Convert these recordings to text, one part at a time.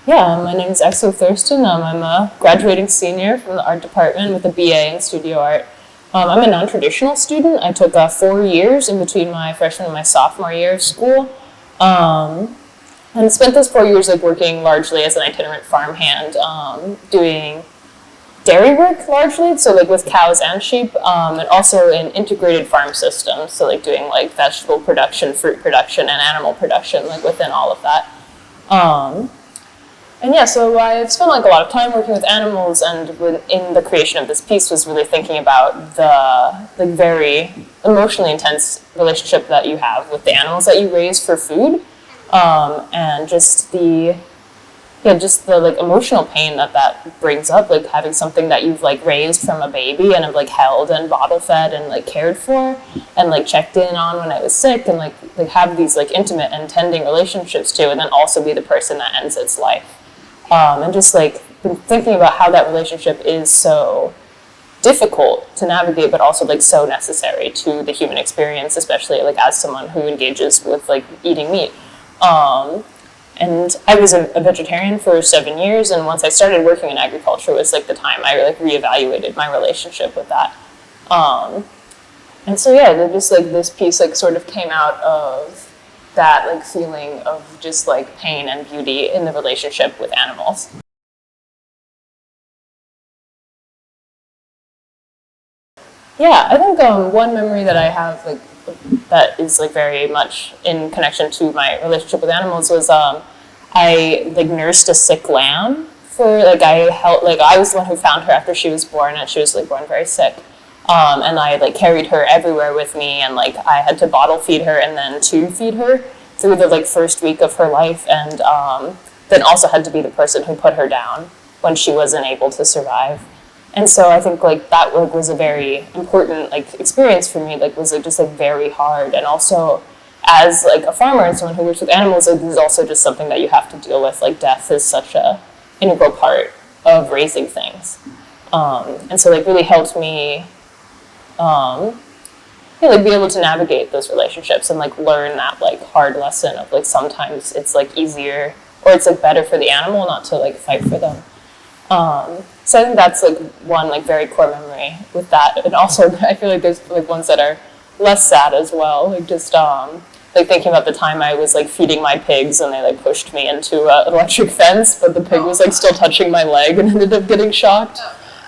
Yeah, my name is Exer Thurston. I'm a graduating senior from the art department with a BA in studio art. I'm a non-traditional student. I took 4 years in between my freshman and my sophomore year of school, um, and spent those 4 years working largely as an itinerant farmhand, doing dairy work largely, so with cows and sheep, and also in integrated farm systems, so doing vegetable production, fruit production, and animal production within all of that. Um, and yeah, so I've spent a lot of time working with animals, and in the creation of this piece was really thinking about the very emotionally intense relationship that you have with the animals that you raise for food, and just the emotional pain that brings up, having something that you've raised from a baby and have held and bottle fed and cared for and checked in on when I was sick, and have these intimate and tending relationships to, and then also be the person that ends its life. And just been thinking about how that relationship is so difficult to navigate, but also so necessary to the human experience, especially as someone who engages with eating meat. And I was a vegetarian for 7 years, and once I started working in agriculture was the time I reevaluated my relationship with that. And so yeah, just this piece sort of came out of that feeling of just pain and beauty in the relationship with animals. Yeah, I think one memory that I have that is very much in connection to my relationship with animals was I nursed a sick lamb for I held I was the one who found her after she was born, and she was born very sick. And I carried her everywhere with me, and I had to bottle feed her and then tube feed her through the first week of her life, and then also had to be the person who put her down when she wasn't able to survive. And so I think that was a very important experience for me. Was just very hard, and also as a farmer and someone who works with animals, it is also just something that you have to deal with. Death is such a integral part of raising things, and so really helped me be able to navigate those relationships and learn that hard lesson of sometimes it's easier, or it's better for the animal not to fight for them. So I think that's one very core memory with that, and also I feel there's ones that are less sad as well. Just thinking about the time I was feeding my pigs, and they pushed me into an electric fence, but the pig was still touching my leg and ended up getting shocked,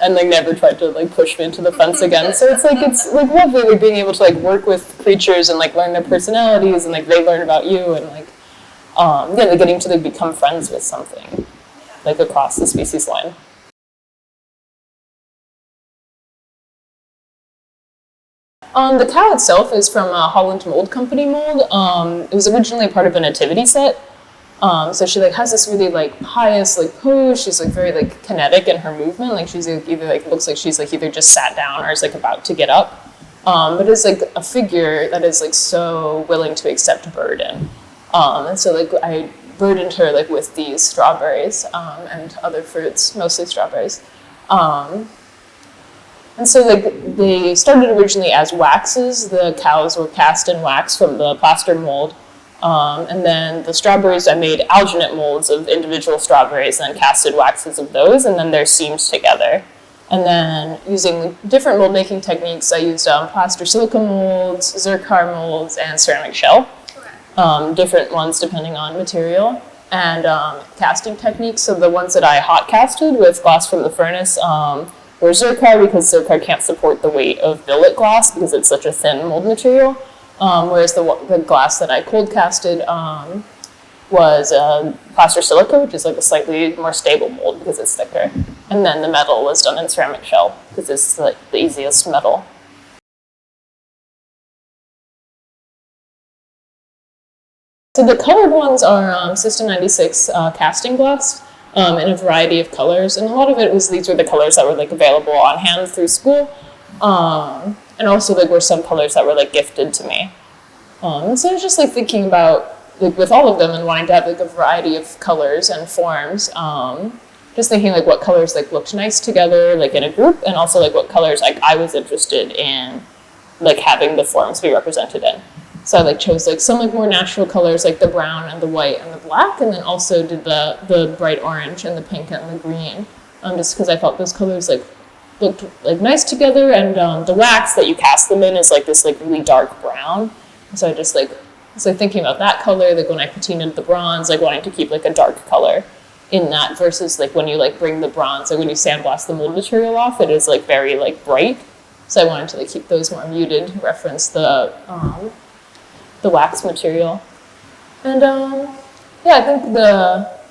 and never tried to push me into the fence again. So it's lovely being able to work with creatures and learn their personalities, and they learn about you, and getting to become friends with something across the species line. The cow itself is from a Holland Mold Company mold. It was originally part of a nativity set. So she has this really pious pose. She's very kinetic in her movement. She's either looks like she's either just sat down or is about to get up. But it's a figure that is so willing to accept burden. And so I burdened her with these strawberries and other fruits, mostly strawberries. And so they started originally as waxes. The cows were cast in wax from the plaster mold. And then the strawberries, I made alginate molds of individual strawberries and then casted waxes of those, and then they're seamed together. And then using different mold making techniques, I used plaster silica molds, zircar molds, and ceramic shell. Different ones depending on material. And casting techniques, so the ones that I hot casted with glass from the furnace were zircar, because zircar can't support the weight of billet glass because it's such a thin mold material. Whereas the glass that I cold casted was plaster silica, which is a slightly more stable mold because it's thicker. And then the metal was done in ceramic shell because it's the easiest metal. So the colored ones are System 96 casting glass in a variety of colors, and a lot of it was these were the colors that were available on hand through school. And also were some colors that were gifted to me. And so I was just thinking about with all of them and wanting to have a variety of colors and forms. Just thinking what colors looked nice together in a group, and also what colors I was interested in having the forms be represented in. So I chose some more natural colors the brown and the white and the black, and then also did the bright orange and the pink and the green, just because I felt those colors like looked like nice together, and the wax that you cast them in is like this like really dark brown. So I just like was like thinking about that color, like when I patinaed the bronze, like wanting to keep like a dark color in that versus like when you like bring the bronze, like when you sandblast the mold material off, it is like very like bright. So I wanted to like keep those more muted, reference the wax material. And yeah, I think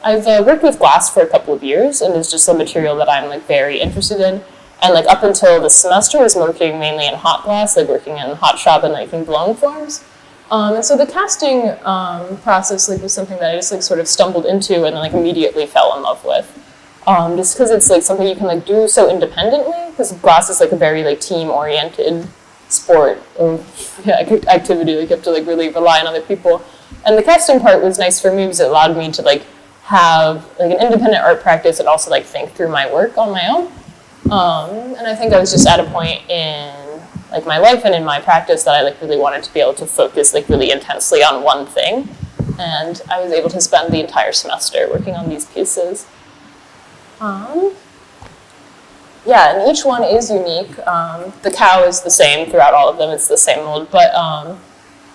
I've worked with glass for a couple of years, and it's just a material that I'm like very interested in. And like up until this semester, I was working mainly in hot glass, like working in hot shop and making blown forms. And so the casting process like was something that I just like sort of stumbled into and then like immediately fell in love with. Just because it's like something you can like do so independently, because glass is like a very like team-oriented sport or activity. Like you have to like really rely on other people. And the casting part was nice for me because it allowed me to like have like an independent art practice and also like think through my work on my own. And I think I was just at a point in like my life and in my practice that I like really wanted to be able to focus like really intensely on one thing. And I was able to spend the entire semester working on these pieces. Yeah, and each one is unique. The cow is the same throughout all of them, it's the same mold, but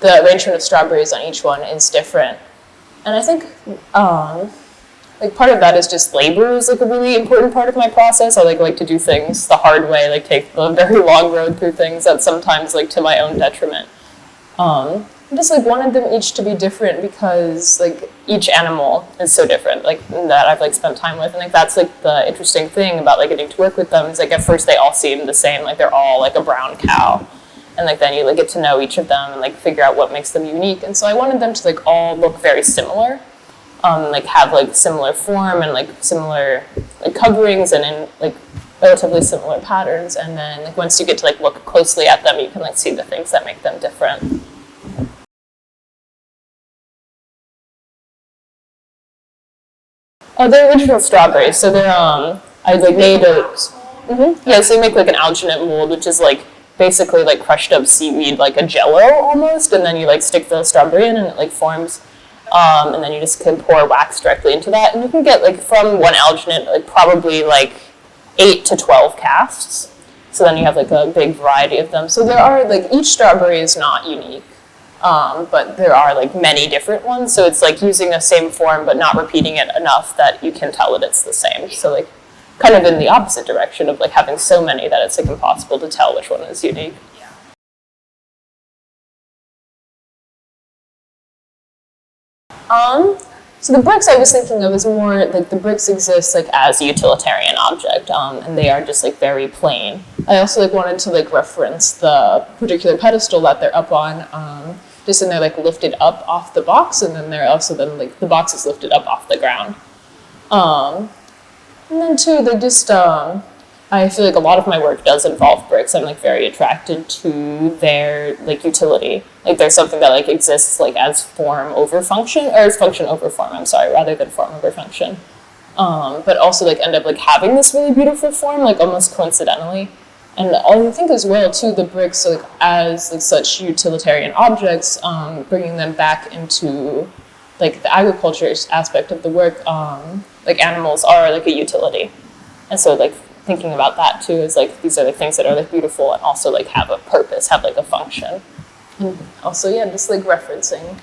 the arrangement of strawberries on each one is different. And I think like part of that is just labor is like a really important part of my process. I like to do things the hard way, like take the very long road through things that sometimes like to my own detriment. I just like wanted them each to be different because like each animal is so different, like that I've like spent time with. And like that's like the interesting thing about like getting to work with them is like at first they all seem the same, like they're all like a brown cow. And like then you like get to know each of them and like figure out what makes them unique. And so I wanted them to like all look very similar. Like have like similar form and like similar like coverings and in like relatively similar patterns, and then like once you get to like look closely at them, you can like see the things that make them different. Oh, they're original strawberries, so they're I like made a yeah, so you make like an alginate mold, which is like basically like crushed up seaweed, like a jello almost, and then you like stick the strawberry in and it like forms. And then you just can pour wax directly into that, and you can get like from one alginate like probably like 8 to 12 casts. So then you have like a big variety of them. So there are like each strawberry is not unique, but there are like many different ones. So it's like using the same form but not repeating it enough that you can tell that it's the same. So like kind of in the opposite direction of like having so many that it's like impossible to tell which one is unique. So the bricks I was thinking of is more like the bricks exist like as a utilitarian object, and they are just like very plain. I also like wanted to like reference the particular pedestal that they're up on, just in they're like lifted up off the box, and then they're also then like the box is lifted up off the ground. And then too, they just I feel like a lot of my work does involve bricks. I'm like very attracted to their like utility. Like there's something that like exists like as form over function, or as function over form, I'm sorry, rather than form over function. But also like end up like having this really beautiful form, like almost coincidentally. And I think as well too, the bricks like as like such utilitarian objects, bringing them back into like the agriculture aspect of the work, like animals are like a utility. And so like thinking about that too is like these are the things that are like beautiful and also like have a purpose, have like a function. And also yeah, just like referencing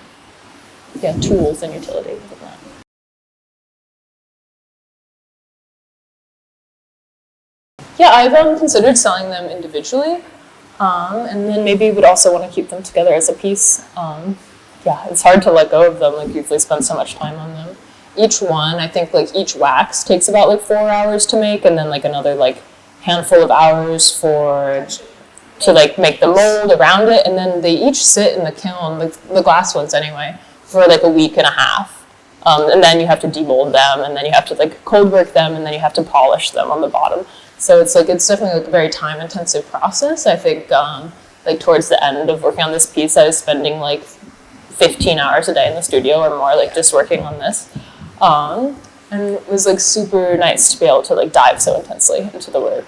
tools and utility like that. Yeah, I've considered selling them individually, and then maybe would also want to keep them together as a piece. Yeah, it's hard to let go of them, like you usually spend so much time on them. Each one, I think like each wax takes about like 4 hours to make, and then like another like handful of hours to like make the mold around it, and then they each sit in the kiln, like the glass ones anyway, for like a week and a half. And then you have to demold them, and then you have to like cold work them, and then you have to polish them on the bottom. So it's definitely like a very time intensive process. I think like towards the end of working on this piece, I was spending like 15 hours a day in the studio or more, like just working on this. And it was like super nice to be able to like dive so intensely into the work.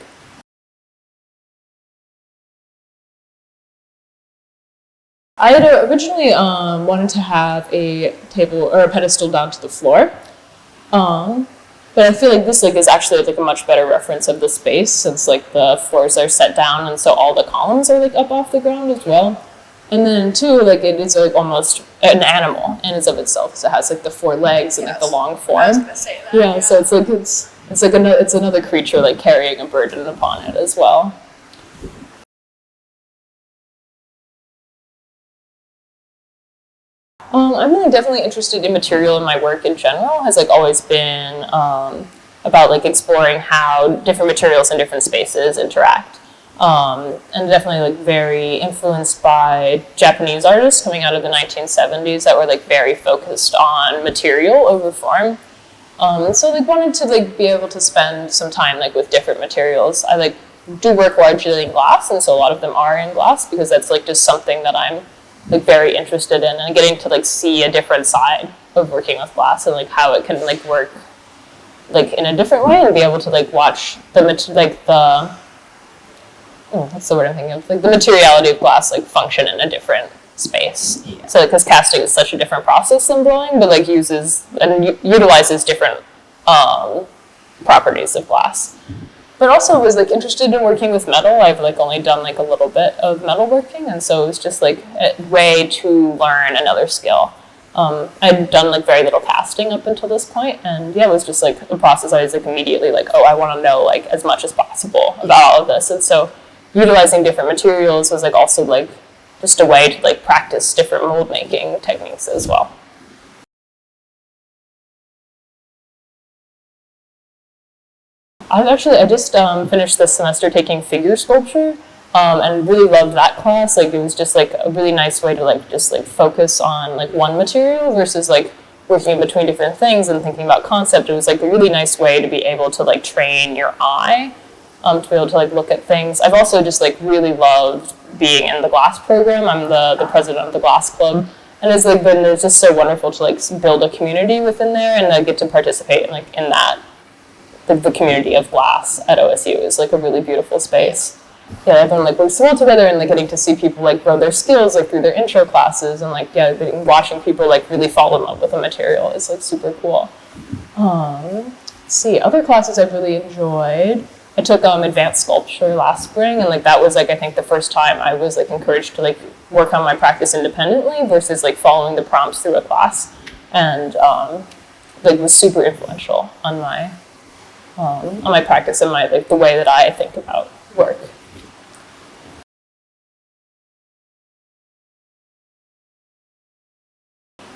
I had originally wanted to have a table or a pedestal down to the floor, but I feel like this like is actually like a much better reference of the space, since like the floors are set down and so all the columns are like up off the ground as well. And then too, like it is like almost an animal in and of itself, because it has like the four legs and like the long form. I was gonna say that. Yeah, so it's like it's another creature like carrying a burden upon it as well. I'm really definitely interested in material in my work in general. Has like always been about like exploring how different materials in different spaces interact. And definitely like very influenced by Japanese artists coming out of the 1970s that were like very focused on material over form. And so like wanted to like be able to spend some time like with different materials. I like do work largely in glass, and so a lot of them are in glass because that's like just something that I'm like very interested in, and getting to like see a different side of working with glass and like how it can like work like in a different way, and be able to like watch what's the word I'm thinking of? Like the materiality of glass like function in a different space. Yeah. So because casting is such a different process than blowing, but like uses and utilizes different properties of glass. But also was like interested in working with metal. I've like only done like a little bit of metalworking, and so it was just like a way to learn another skill. I'd done like very little casting up until this point, and yeah, it was just like a process. I was like immediately like, oh, I want to know like as much as possible about all of this, and so utilizing different materials was like also like just a way to like practice different mold making techniques as well. I just finished this semester taking figure sculpture, and really loved that class. Like it was just like a really nice way to like just like focus on like one material versus like working in between different things and thinking about concept. It was like a really nice way to be able to like train your eye, to be able to like look at things. I've also just like really loved being in the glass program. I'm the president of the glass club, and it's just so wonderful to like build a community within there, and I get to participate in like in that. The community of glass at OSU is like a really beautiful space. Yeah, everyone like works well together, and like getting to see people like grow their skills like through their intro classes, and like watching people like really fall in love with a material is like super cool. Let's see, other classes I've really enjoyed. I took advanced sculpture last spring, and like that was like I think the first time I was like encouraged to like work on my practice independently versus like following the prompts through a class, and like was super influential on my practice and my like the way that I think about work.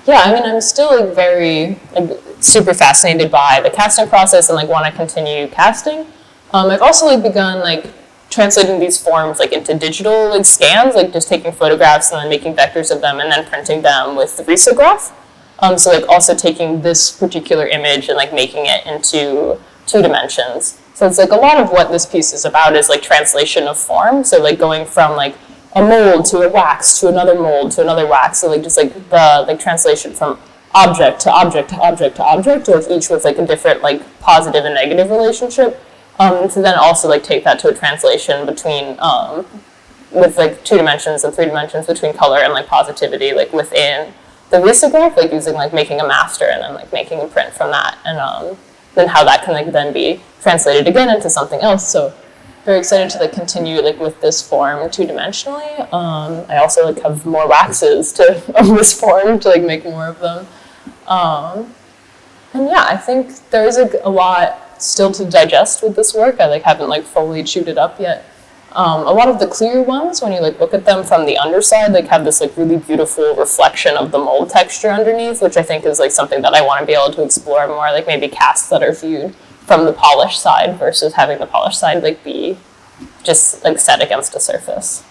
Yeah, I mean, I'm still like very like super fascinated by the casting process and like want to continue casting. I've also like begun like translating these forms like into digital like scans, like just taking photographs and then making vectors of them and then printing them with the risograph. So like also taking this particular image and like making it into 2 dimensions. So it's like a lot of what this piece is about is like translation of form. So like going from like a mold to a wax to another mold to another wax. So like just like the like translation from object to object to object to object, or each with like a different like positive and negative relationship. So then also like take that to a translation between with like 2 dimensions and 3 dimensions between color and like positivity like within the risograph, like using like making a master and then like making a print from that, and then how that can like then be translated again into something else. So very excited to like continue like with this form 2-dimensionally. I also like have more waxes of this form to like make more of them. And yeah, I think there is like a lot still to digest with this work. I like haven't like fully chewed it up yet. A lot of the clear ones, when you like look at them from the underside, like have this like really beautiful reflection of the mold texture underneath, which I think is like something that I want to be able to explore more, like maybe casts that are viewed from the polished side versus having the polished side like be just like set against a surface.